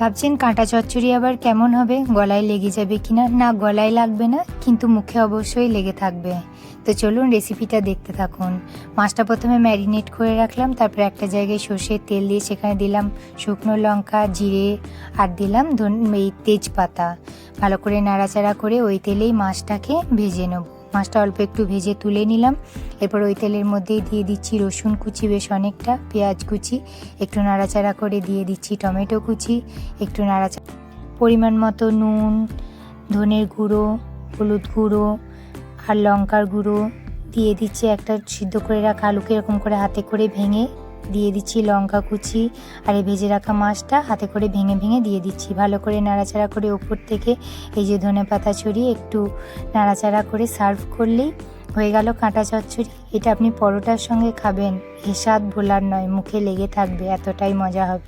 ভাবছেন কাঁটা চচ্চড়ি আবার কেমন হবে, গলায় লেগে যাবে কিনা? না, গলায় লাগবে না, কিন্তু মুখে অবশ্যই লেগে থাকবে। তো চলুন রেসিপিটা দেখতে থাকুন। মাছটা প্রথমে ম্যারিনেট করে রাখলাম, তারপর একটা জায়গায় সর্ষের তেল দিয়ে সেখানে দিলাম শুকনো লঙ্কা, জিরে আর দিলাম এই তেজপাতা। ভালো করে নাড়াচাড়া করে ওই তেলেই মাছটাকে ভেজে নেব। মাছটা অল্প একটু ভেজে তুলে নিলাম। এরপর ওই তেলের মধ্যেই দিয়ে দিচ্ছি রসুন কুচি বেশ অনেকটা, পেঁয়াজ কুচি, একটু নাড়াচাড়া করে দিয়ে দিচ্ছি টমেটো কুচি, একটু নাড়াচাড়া, পরিমাণ মতো নুন, ধনের গুঁড়ো, হলুদ গুঁড়ো আর লঙ্কার গুঁড়ো দিয়ে দিচ্ছি। একটা সিদ্ধ করে রাখা আলুকে এরকম করে হাতে করে ভেঙে দিয়ে দিচ্ছি লঙ্কা কুচি, আর এই ভেজে রাখা মাছটা হাতে করে ভেঙে ভেঙে দিয়ে দিচ্ছি। ভালো করে নাড়াচাড়া করে ওপর থেকে এই যে ধনেপাতা ছড়িয়ে একটু নাড়াচাড়া করে সার্ভ করলেই হয়ে গেল কাঁটা চচ্চড়ি। এটা আপনি পরোটার সঙ্গে খাবেন, এ স্বাদ ভোলার নয়, মুখে লেগে থাকবে, এতটাই মজা হবে।